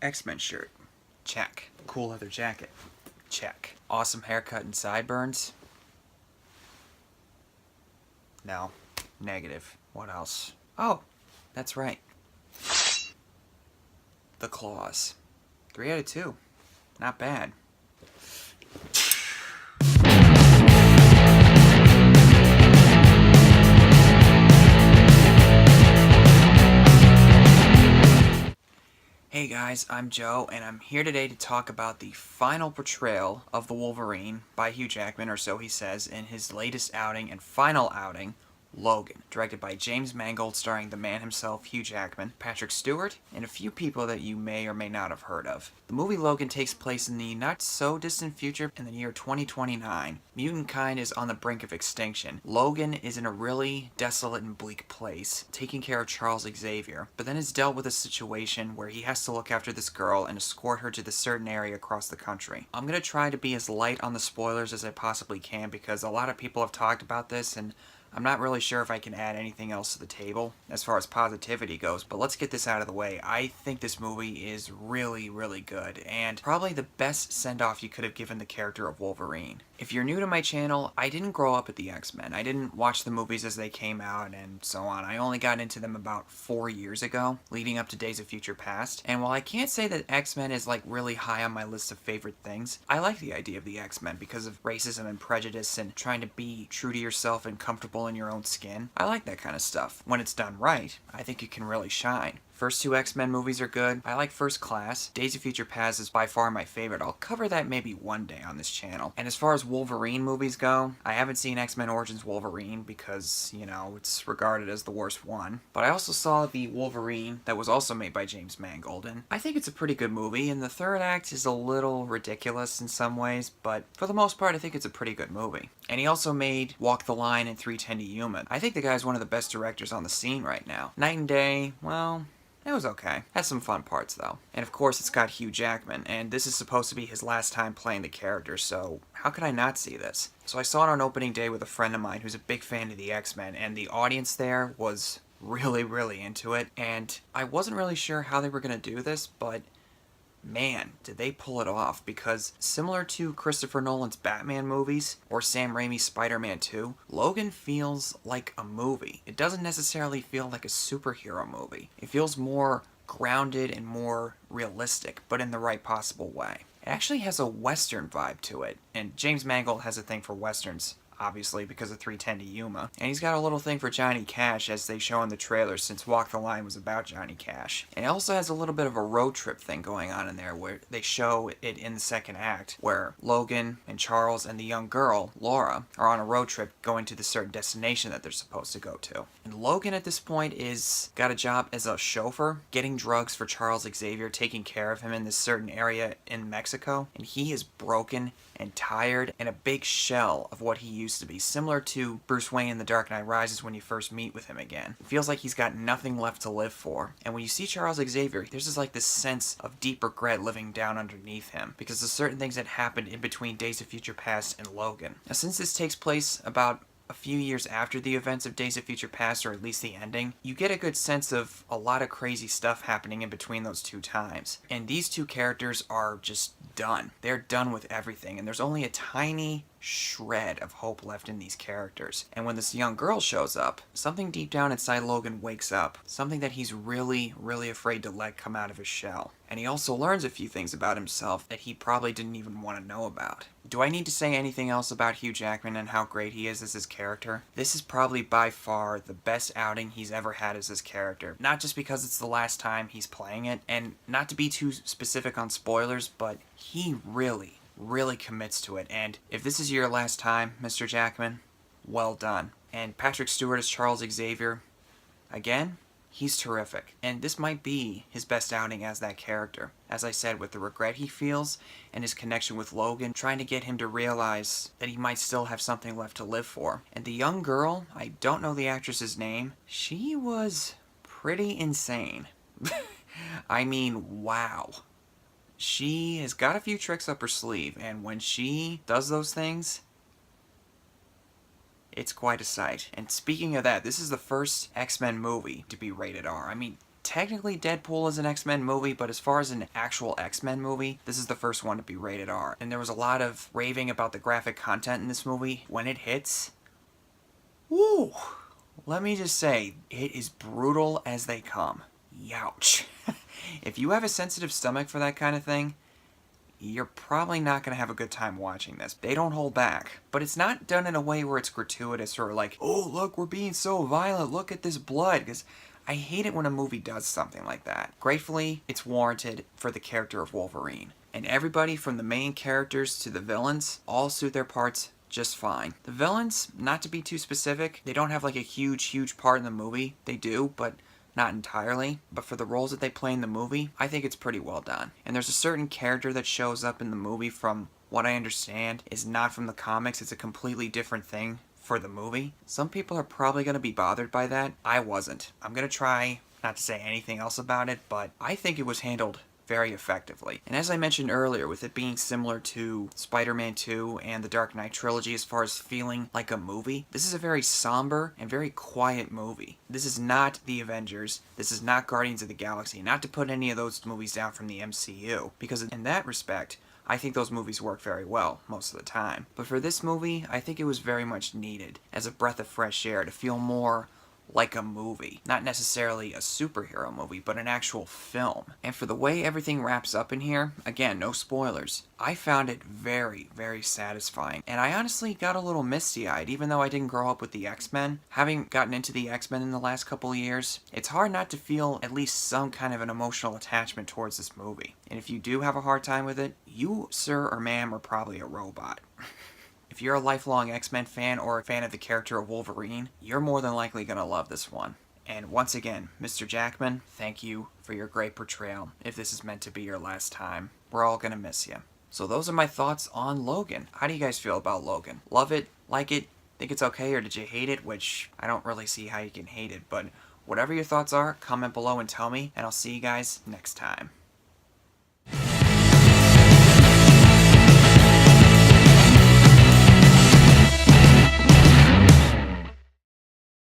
X-Men shirt. Check. Cool leather jacket. Check. Awesome haircut and sideburns. No. Negative. What else? Oh, that's right. The claws. 3 out of 2. Not bad. Hey guys, I'm Joe, and I'm here today to talk about the final portrayal of the Wolverine by Hugh Jackman, or so he says, in his latest outing and final outing, Logan, directed by James Mangold, starring the man himself, Hugh Jackman, Patrick Stewart, and a few people that you may or may not have heard of. The movie Logan takes place in the not-so-distant future in the year 2029. Mutant kind is on the brink of extinction. Logan is in a really desolate and bleak place, taking care of Charles Xavier, but then is dealt with a situation where he has to look after this girl and escort her to this certain area across the country. I'm going to try to be as light on the spoilers as I possibly can because a lot of people have talked about this and I'm not really sure if I can add anything else to the table as far as positivity goes, but let's get this out of the way. I think this movie is really, really good, and probably the best send-off you could have given the character of Wolverine. If you're new to my channel, I didn't grow up with the X-Men. I didn't watch the movies as they came out and so on. I only got into them about 4 years ago, leading up to Days of Future Past, and while I can't say that X-Men is like really high on my list of favorite things, I like the idea of the X-Men because of racism and prejudice and trying to be true to yourself and comfortable in your own skin. I like that kind of stuff. When it's done right, I think it can really shine. First 2 X-Men movies are good. I like First Class. Days of Future Past is by far my favorite. I'll cover that maybe one day on this channel. And as far as Wolverine movies go, I haven't seen X-Men Origins Wolverine because, you know, it's regarded as the worst one. But I also saw the Wolverine that was also made by James Mangold, and I think it's a pretty good movie, and the third act is a little ridiculous in some ways, but for the most part, I think it's a pretty good movie. And he also made Walk the Line and 3:10 to Yuma. I think the guy's one of the best directors on the scene right now. Night and Day, well, it was okay. Has some fun parts, though. And of course, it's got Hugh Jackman, and this is supposed to be his last time playing the character, so how could I not see this? So I saw it on opening day with a friend of mine who's a big fan of the X-Men, and the audience there was really, really into it, and I wasn't really sure how they were going to do this, but man, did they pull it off, because similar to Christopher Nolan's Batman movies or Sam Raimi's Spider-Man 2, Logan feels like a movie. It doesn't necessarily feel like a superhero movie. It feels more grounded and more realistic, but in the right possible way. It actually has a Western vibe to it, and James Mangold has a thing for Westerns, obviously, because of 3:10 to Yuma. And he's got a little thing for Johnny Cash, as they show in the trailers, since Walk the Line was about Johnny Cash. And it also has a little bit of a road trip thing going on in there, where they show it in the second act, where Logan and Charles and the young girl, Laura, are on a road trip going to the certain destination that they're supposed to go to. And Logan at this point is got a job as a chauffeur, getting drugs for Charles Xavier, taking care of him in this certain area in Mexico. And he is broken and tired and a big shell of what he used to be, similar to Bruce Wayne in The Dark Knight Rises when you first meet with him again. It feels like he's got nothing left to live for. And when you see Charles Xavier, there's just like this sense of deep regret living down underneath him, because of certain things that happened in between Days of Future Past and Logan. Now, since this takes place about a few years after the events of Days of Future Past, or at least the ending, you get a good sense of a lot of crazy stuff happening in between those 2 times. And these 2 characters are just done. They're done with everything, and there's only a tiny shred of hope left in these characters. And when this young girl shows up, something deep down inside Logan wakes up. Something that he's really, really afraid to let come out of his shell. And he also learns a few things about himself that he probably didn't even want to know about. Do I need to say anything else about Hugh Jackman and how great he is as his character? This is probably by far the best outing he's ever had as his character. Not just because it's the last time he's playing it, and not to be too specific on spoilers, but he really commits to it. And if this is your last time, Mr. Jackman, well done. And Patrick Stewart as Charles Xavier, again, he's terrific. And this might be his best outing as that character. As I said, with the regret he feels and his connection with Logan, trying to get him to realize that he might still have something left to live for. And the young girl, I don't know the actress's name, she was pretty insane. I mean, wow. She has got a few tricks up her sleeve, and when she does those things, it's quite a sight. And speaking of that, this is the first X-Men movie to be rated R. I mean, technically Deadpool is an X-Men movie, but as far as an actual X-Men movie, this is the first one to be rated R. And there was a lot of raving about the graphic content in this movie. When it hits, woo! Let me just say, it is brutal as they come. Youch. If you have a sensitive stomach for that kind of thing, you're probably not going to have a good time watching this. They don't hold back. But it's not done in a way where it's gratuitous or like, oh, look, we're being so violent, look at this blood. Because I hate it when a movie does something like that. Gratefully, it's warranted for the character of Wolverine. And everybody from the main characters to the villains all suit their parts just fine. The villains, not to be too specific, they don't have like a huge part in the movie. They do, but not entirely. But for the roles that they play in the movie, I think it's pretty well done. And there's a certain character that shows up in the movie, from what I understand, is not from the comics. It's a completely different thing for the movie. Some people are probably going to be bothered by that. I wasn't. I'm going to try not to say anything else about it, but I think it was handled very effectively. And as I mentioned earlier, with it being similar to Spider-Man 2 and the Dark Knight trilogy as far as feeling like a movie, this is a very somber and very quiet movie. This is not the Avengers. This is not Guardians of the Galaxy. Not to put any of those movies down from the MCU, because in that respect, I think those movies work very well most of the time. But for this movie, I think it was very much needed as a breath of fresh air to feel more like a movie. Not necessarily a superhero movie, but an actual film. And for the way everything wraps up in here, again, no spoilers, I found it very satisfying. And I honestly got a little misty-eyed, even though I didn't grow up with the X-Men. Having gotten into the X-Men in the last couple of years, it's hard not to feel at least some kind of an emotional attachment towards this movie. And if you do have a hard time with it, you, sir or ma'am, are probably a robot. If you're a lifelong X-Men fan or a fan of the character of Wolverine, you're more than likely going to love this one. And once again, Mr. Jackman, thank you for your great portrayal. If this is meant to be your last time, we're all going to miss you. So those are my thoughts on Logan. How do you guys feel about Logan? Love it? Like it? Think it's okay? Or did you hate it? Which I don't really see how you can hate it, but whatever your thoughts are, comment below and tell me, and I'll see you guys next time.